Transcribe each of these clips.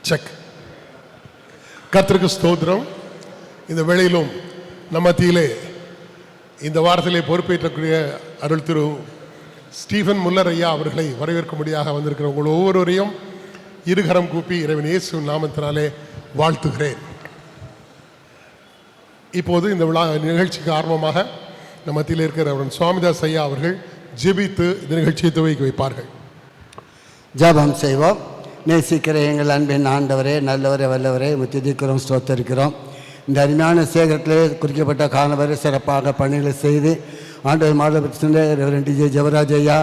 Check. கர்த்தருக்கு ஸ்தோத்திரம். இந்த வேளையிலும் நம்ம மத்தியிலே இந்த வாரத்திலே பொறுப்பேற்றக்கூடிய அருள் திரு ஸ்டீஃபன் முல்லர் ஐயா அவர்களை வரவேற்கும்படியாக வந்திருக்கிற உங்கள் ஒவ்வொருவரையும் இருகரம் கூப்பி இறைவன் இயேசு நாமத்தினாலே வாழ்த்துகிறேன். இப்போது இந்த விழா நிகழ்ச்சிக்கு ஆர்வமாக நம்ம மத்தியில் இருக்கிற சுவாமிதாஸ் ஐயா அவர்கள் ஜெபித்து இந்த நிகழ்ச்சியை துவக்கி வைப்பார்கள். ஜெபம் செய்வோம். நேசிக்கிற எங்கள் அன்பின் ஆண்டவரே, நல்லவரே, வல்லவரே, துதிக்கிறோம், ஸ்தோத்தரிக்கிறோம். இந்த அருமையான சேகரத்திலே குறிக்கப்பட்ட காலவரை சிறப்பாக பணிகளை செய்து ஆண்டவர் மாதபட்ச டிஜே ஜெவராஜ் ஐயா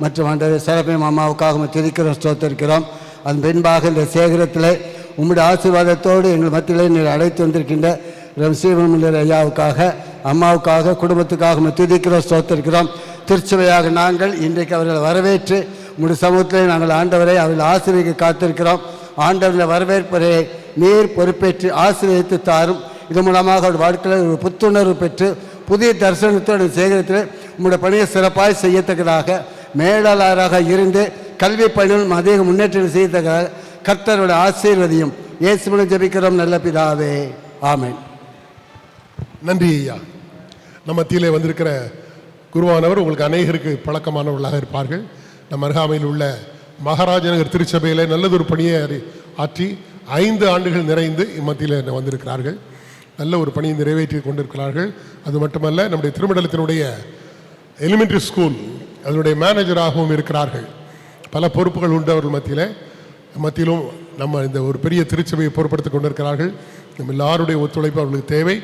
மற்றும் ஆண்டவர் சரபை மாமாவுக்காக துதிக்கிறோம், ஸ்தோத்தரிக்கிறோம். அதன் பின்பாக இந்த சேகரத்தில் உம்முடைய ஆசீர்வாதத்தோடு எங்கள் மத்தியிலே நீர் அழைத்து வந்திருக்கின்ற ஸ்டீஃபன் முல்லர் ஐயாவுக்காக, அம்மாவுக்காக, குடும்பத்துக்காக துதிக்கிறோம், ஸ்தோத்தரிக்கிறோம். திருச்சபையாக நாங்கள் இன்றைக்கு அவர்களை வரவேற்று உங்களுடைய சமூகத்திலே நாங்கள் ஆண்டவரை அவர்கள் ஆசீர்வதிக்க காத்திருக்கிறோம். ஆண்டவர்களை வரவேற்பதை நீர் பொறுப்பேற்று ஆசீர்வதித்து தாரும். இதன் மூலமாக அவருடைய வாழ்க்கையில் ஒரு புத்துணர்வு பெற்று புதிய தரிசனத்தோடு சேகரத்தில் உங்களுடைய பணியை சிறப்பாக செய்யத்தக்கதாக, மேலாளராக இருந்து கல்வி பணியில் அதிக முன்னேற்றம் செய்யத்தக்கதாக கர்த்தருடைய ஆசீர்வதியும் இயேசு மூலம் ஜெபிக்கிறோம் நல்ல பிதாவே, ஆமென். நன்றி ஐயா. நம்ம மத்தியிலே வந்திருக்கிற குருவானவர் உங்களுக்கு அநேகருக்கு பழக்கமானவர்களாக இருப்பார்கள். நம் அருகாமையில் உள்ள மகாராஜநகர் திருச்சபையில் நல்லதொரு பணியை ஆற்றி 5 ஆண்டுகள் நிறைந்து இம்மத்தியில் வந்திருக்கிறார்கள். நல்ல ஒரு பணியை நிறைவேற்றி கொண்டிருக்கிறார்கள். அது மட்டுமல்ல, நம்முடைய திருமண்டலத்தினுடைய எலிமெண்ட்ரி ஸ்கூல் அதனுடைய மேனேஜராகவும் இருக்கிறார்கள். பல பொறுப்புகள் உண்டு அவர்கள் மத்தியிலும் நம்ம இந்த ஒரு பெரிய திருச்சபையை பொறுப்படுத்தி கொண்டிருக்கிறார்கள். நம்ம எல்லாருடைய ஒத்துழைப்பு அவர்களுக்கு தேவை.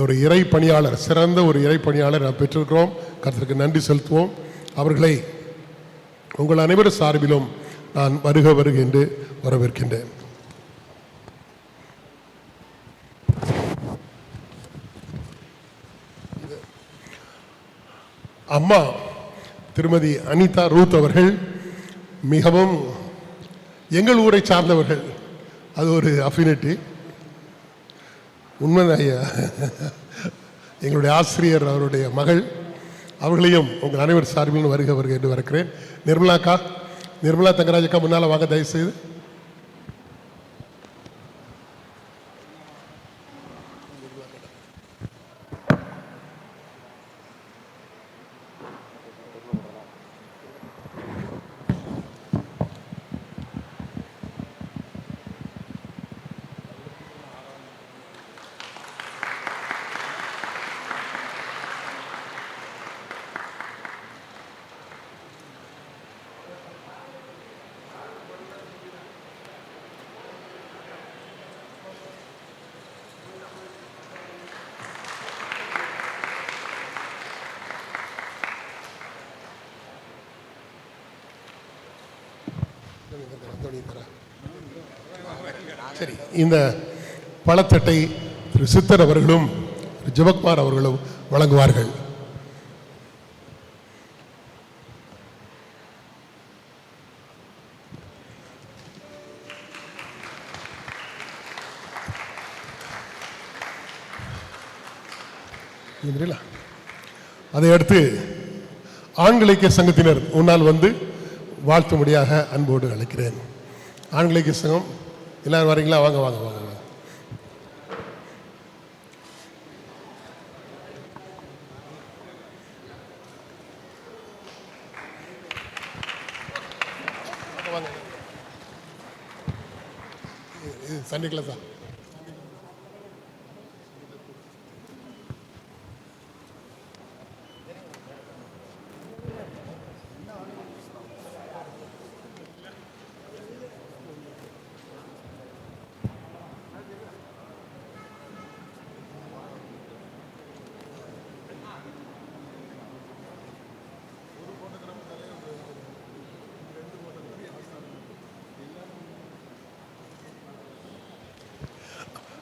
ஒரு இறை பணியாளர், சிறந்த ஒரு இறை பணியாளர் நாம் பெற்றிருக்கிறோம். கர்த்தருக்கு நன்றி செலுத்துவோம். அவர்களை உங்கள் அனைவரும் சார்பிலும் நான் வருக என்று வரவேற்கின்றேன். அம்மா திருமதி அனிதா ரூத் அவர்கள் மிகவும் எங்கள் ஊரை சார்ந்தவர்கள். அது ஒரு அஃபினிட்டி. உண்மைதான் ஐயா. எங்களுடைய ஆசிரியர் அவருடைய மகள். அவர்களையும் உங்கள் அனைவர் சார்பிலும் வருக என்று வரக்கிறேன். நிர்மலா தங்கராஜக்கா முன்னால் வாங்க தயவுசெய்து. சரி, இந்த பழத்தட்டை திரு சித்தர் அவர்களும் ஜெபக்குமார் அவர்களும் வழங்குவார்கள். அதை அடுத்து ஆண்கள் ஐக்கிய சங்கத்தினர் முன்னால் வந்து வாழ்த்தும்படியாக அன்போடு அழைக்கிறேன். ஆண்கள் ஐக்கிய சங்கம் எல்லாரும் வரீங்களா? வாங்க வாங்க வாங்க வாங்க. சண்டே கிளாஸா?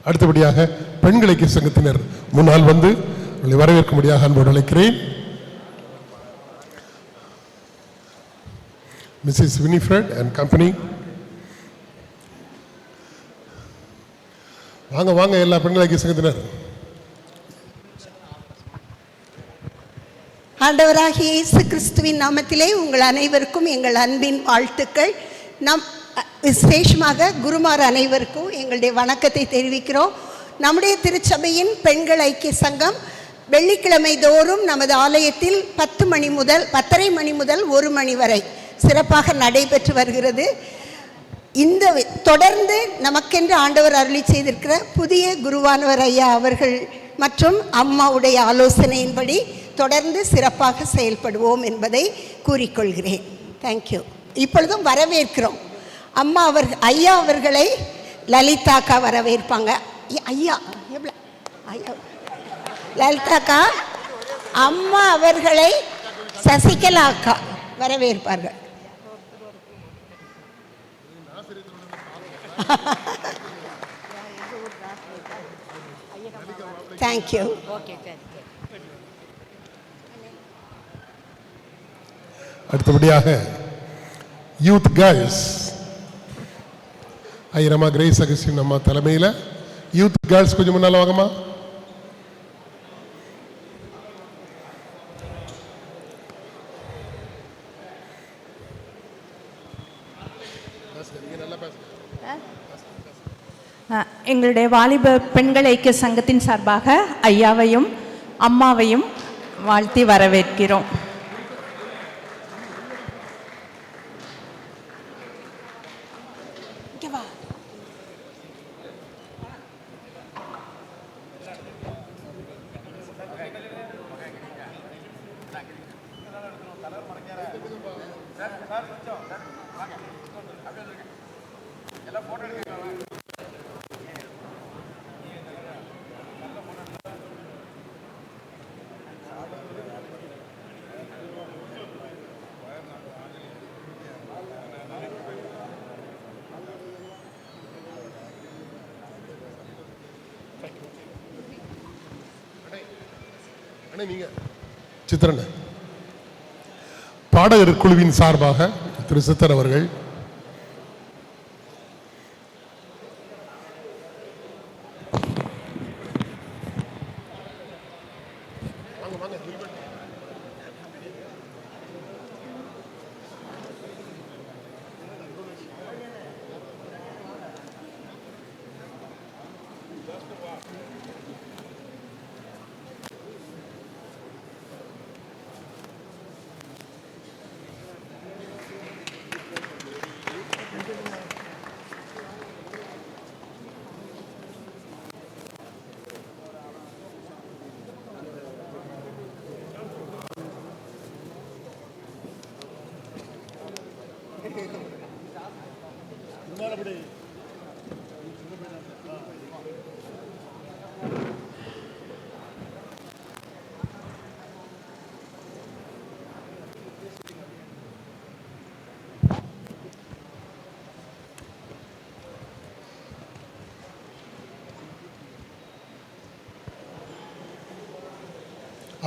அடுத்தபடியாக பெண்கள் ஐக்கிய சங்கத்தினர் முன்னால் வந்து வரவேற்கும்படியாக அன்போடு அழைக்கிறேன். Mrs Winifred and company. வாங்க வாங்க எல்லா பெண்கள் ஐக்கிய சங்கத்தினர். ஆண்டவராகிய இயேசு கிறிஸ்துவின் நாமத்திலே உங்கள் அனைவருக்கும் எங்கள் அன்பின் வாழ்த்துக்கள். விசேஷமாக குருமார் அனைவருக்கும் எங்களுடைய வணக்கத்தை தெரிவிக்கிறோம். நம்முடைய திருச்சபையின் பெண்கள் ஐக்கிய சங்கம் வெள்ளிக்கிழமை தோறும் நமது ஆலயத்தில் 10:30 மணி முதல் 1 மணி வரை சிறப்பாக நடைபெற்று வருகிறது. இந்த தொடர்ந்து நமக்கென்று ஆண்டவர் அருளி செய்திருக்கிற புதிய குருவானவர் ஐயா அவர்கள் மற்றும் அம்மாவுடைய ஆலோசனையின்படி தொடர்ந்து சிறப்பாக செயல்படுவோம் என்பதை கூறிக்கொள்கிறேன். தேங்க்யூ. இப்பொழுதும் வரவேற்கிறோம். ஐயா அவர்களை லலிதாக்கா வரவேற்பாங்க. ஐயா லலிதாக்கா, அம்மா அவர்களை சசிகலா அக்கா வரவேற்பார்கள். தேங்க்யூ. அடுத்தபடியாக யூத் கேர்ள்ஸ் ஐயரம்மா கிரேஸ் அகஸ்டின் அம்மா தலைமையில் யூத் கேர்ள்ஸ் கொஞ்சம் முன்னால் வாங்கம்மா. எங்களுடைய வாலிப பெண்கள் ஐக்கிய சங்கத்தின் சார்பாக ஐயாவையும் அம்மாவையும் வாழ்த்தி வரவேற்கிறோம். சித்திரன் பாடகர் குழுவின் சார்பாக திரு சித்தர் அவர்கள்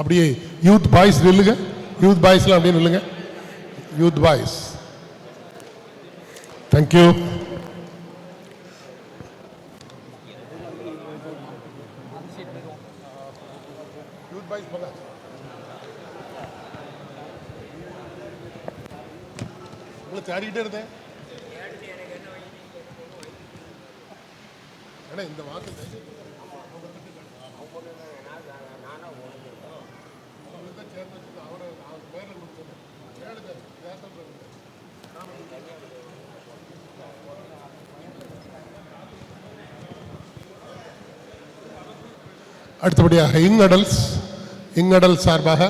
அப்படியே யூத் பாய்ஸ் நில்லுங்க. யூத் பாய்ஸ்லாம் அப்படியே நில்லுங்க. Youth boys thank you. Youth boys போங்க. உங்களை தேடிக்கிட்டே இருந்தேன். இந்த வாக்கு அடுத்தபடியாக இங்கடல்ஸ் சார்பாக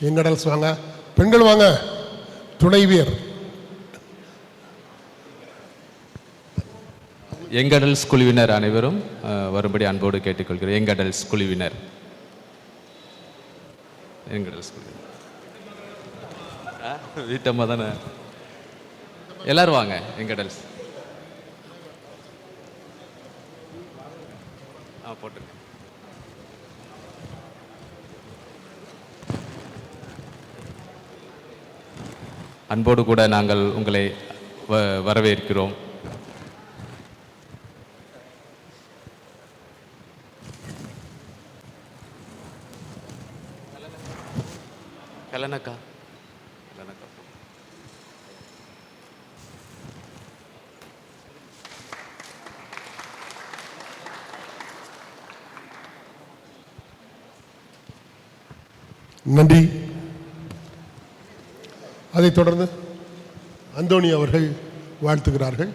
இங்கடல்ஸ் வாங்க. பெண்கள் வாங்க. துணைவியர் எங்கடல்ஸ் குழுவினர் அனைவரும் வரும்படி அன்போடு கேட்டுக்கொள்கிறேன். எங்கடல்ஸ் குழுவினர் வீட்டம்மா தானே, எல்லாரும் வாங்க. எங்கடல்ஸ் போட்டு அன்போடு கூட நாங்கள் உங்களை வரவேற்கிறோம். கலனக்கா நன்றி. அதைத் தொடர்ந்து அந்தோணி அவர்கள் வாழ்த்துகிறார்கள்.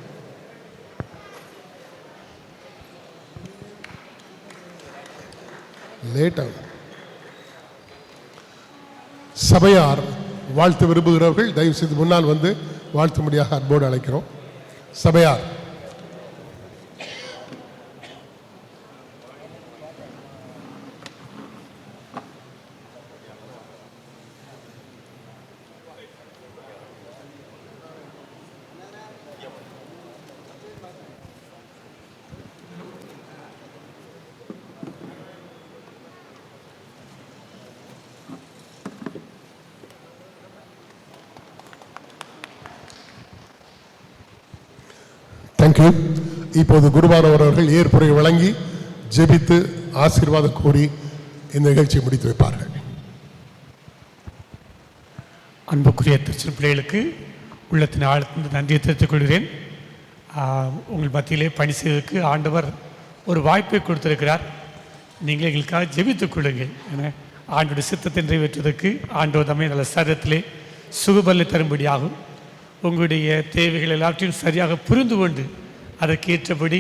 சபையார் வாழ்த்து விரும்புகிறவர்கள் தயவு செய்து முன்னால் வந்து வாழ்த்தும்படியாக அன்போடு அழைக்கிறோம். சபையார். தேங்க்யூ. இப்போது குருவானவர் அவர்கள் ஏற்புரை வழங்கி ஜெபித்து ஆசீர்வாதம் கோரி இந்த நிகழ்ச்சியை முடித்து வைப்பார்கள். அன்புக்குரிய திருச்சி பிள்ளைகளுக்கு உள்ளத்தின் ஆழ்ந்து நன்றியை தெரிவித்துக் கொள்கிறேன். உங்கள் மத்தியிலே பணி செய்வதற்கு ஆண்டவர் ஒரு வாய்ப்பை கொடுத்திருக்கிறார். நீங்கள் எங்களுக்காக ஜெபித்துக் கொள்ளுங்கள். ஏன்னா ஆண்டோட சித்தத்தை நிறைவேற்றுவதற்கு ஆண்டவர் தம்மை நல்ல சரீரத்திலே சுகபலை தரும்படியாகும். உங்களுடைய தேவைகள் எல்லாவற்றையும் சரியாக புரிந்து கொண்டு அதற்கேற்றபடி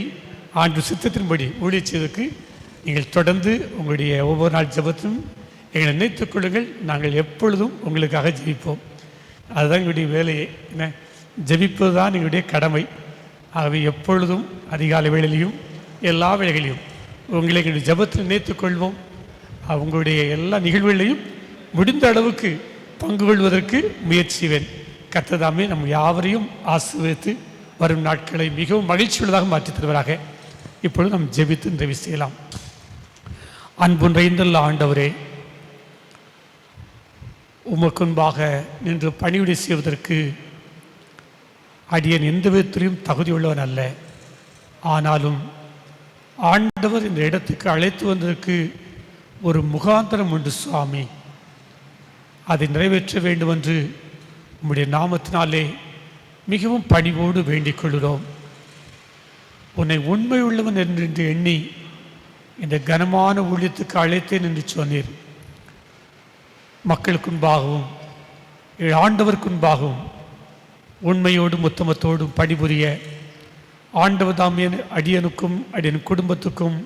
ஆண்டு சித்தத்தின்படி ஊழியர் செய்வதற்கு நீங்கள் தொடர்ந்து உங்களுடைய ஒவ்வொரு நாள் ஜெபத்திலும் எங்களை நினைத்துக் கொள்ளுங்கள். நாங்கள் எப்பொழுதும் உங்களுக்காக ஜெபிப்போம். அதுதான் எங்களுடைய வேலையை. என்ன ஜெபிப்பது தான் எங்களுடைய கடமை. ஆகவே எப்பொழுதும் அதிகாலை வேளையிலையும் எல்லா வேளைகளிலும் உங்களை எங்களுடைய ஜெபத்தில் நினைத்துக் கொள்வோம். உங்களுடைய எல்லா நிகழ்வுகளையும் முடிந்த அளவுக்கு பங்கு கொள்வதற்கு முயற்சிவேன். கர்த்ததாமே நம் யாவரையும் ஆசீர்வதித்து வரும் நாட்களை மிகவும் மகிழ்ச்சியுள்ளதாக மாற்றித் தருவதாக. இப்பொழுது நாம் ஜெபித்து நிறைவு செய்யலாம். அன்பு நிறைந்துள்ள ஆண்டவரே, உமக்கு முன்பாக நின்று பணிவிடை செய்வதற்கு அடியேன் எந்த விதத்திலும் தகுதியுள்ளவன் அல்ல. ஆனாலும் ஆண்டவர் இந்த இடத்துக்கு அழைத்து வந்ததற்கு ஒரு முகாந்தரம் உண்டு சுவாமி. அதை நிறைவேற்ற வேண்டும் என்று உம்முடைய நாமத்தினாலே மிகவும் பணிவோடு வேண்டிக் கொள்கிறோம். உன்னை உண்மை உள்ளவன் என்று எண்ணி இந்த கனமான ஊழியத்துக்கு அழைத்தேன் என்று சொன்னீர். மக்களுக்குன்பாகவும் ஆண்டவருக்குன்பாகவும் உண்மையோடும் உத்தமத்தோடும் பணிபுரிய ஆண்டவர் தாமே அடியனுக்கும் அடியன் குடும்பத்துக்கும்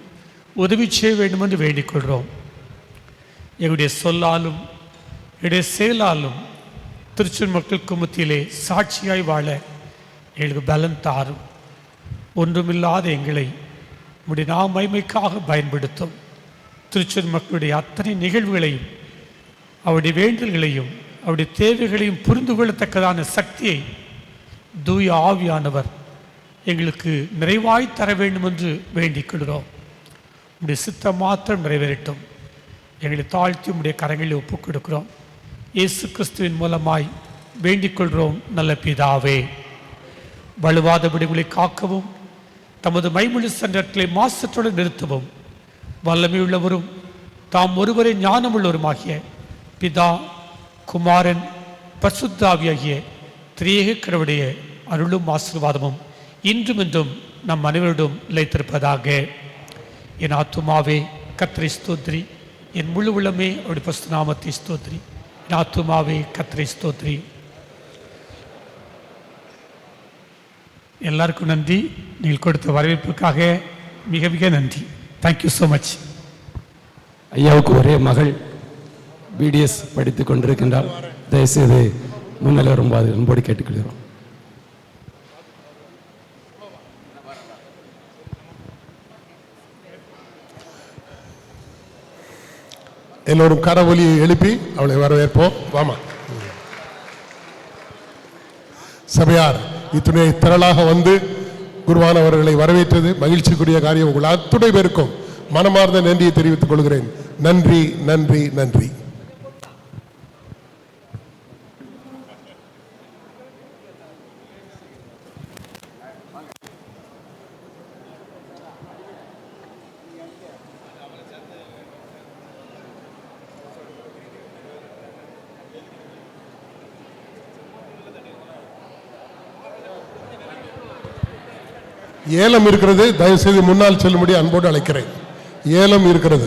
உதவி செய்ய வேண்டும் என்று வேண்டிக் கொள்கிறோம். எங்களுடைய சொல்லாலும் என்னுடைய செயலாலும் திருச்சூர் மக்களுக்கு மத்தியிலே சாட்சியாய் வாழ எங்களுக்கு பலன் தாரும். ஒன்றுமில்லாத எங்களை உம்முடைய மகிமைக்காக பயன்படுத்தும். திருச்சூர் மக்களுடைய அத்தனை நிகழ்வுகளையும் அவருடைய வேண்டுதல்களையும் அவருடைய தேவைகளையும் புரிந்து கொள்ளத்தக்கதான சக்தியை தூய ஆவியானவர் எங்களுக்கு நிறைவாய் தர வேண்டும் என்று வேண்டிக் கொள்கிறோம். உம்முடைய சித்தம் மாத்திரம் நிறைவேறட்டும். எங்களை தாழ்த்தி உம்முடைய கரங்களில் ஒப்புக் கொடுக்கிறோம். இயேசு கிறிஸ்துவின் மூலமாய் வேண்டிக் கொள்கிறோம் நல்ல பிதாவே. வலுவாதபடி உங்களை காக்கவும் தமது மைமொழி சன்றத்தை மாசற்றோடு நிறுத்தவும் வல்லமையுள்ளவரும் தாம் ஒருவரை ஞானமுள்ளவருமாகிய பிதா குமாரன் பரிசுத்த ஆவியாகிய திரியேக கடவுளுடைய அருளும் ஆசீர்வாதமும் இன்றும் என்றும் நம் அனைவரிடம் நிலைத்திருப்பதாக. என் ஆத்துமாவே கர்த்தரை ஸ்தோத்திரி, என் முழு உள்ளமே அவருடைய பரிசுத்த நாமத்தை ஸ்தோத்திரி. என் ஆத்துமாவே கர்த்தரை ஸ்தோத்திரி. எல்லாருக்கும் நன்றி. நீங்கள் கொடுத்த வரவேற்புக்காக மிக மிக நன்றி. Thank you so much. ஐயாவுக்கு ஒரே மகள் பிடிஎஸ் படித்து கொண்டிருக்கின்றார். தயவுசெய்து முன்னிலை ரொம்ப அன்போடு கேட்டுக்கொள்கிறோம். எல்லோரும் கரவொலியை எழுப்பி அவளை வரவேற்போம். வாமா சபையார் இத்துணை திரளாக வந்து குருவானவர்களை வரவேற்றது மகிழ்ச்சிக்குரிய காரியம். உங்கள் அத்துணை பேருக்கும் மனமார்ந்த நன்றியை தெரிவித்துக் கொள்கிறேன். நன்றி நன்றி நன்றி. ஏலம் இருக்கிறது. தயவு செய்து முன்னால் செல்லும்படி அன்போடு அழைக்கிறேன். ஏலம் இருக்கிறது.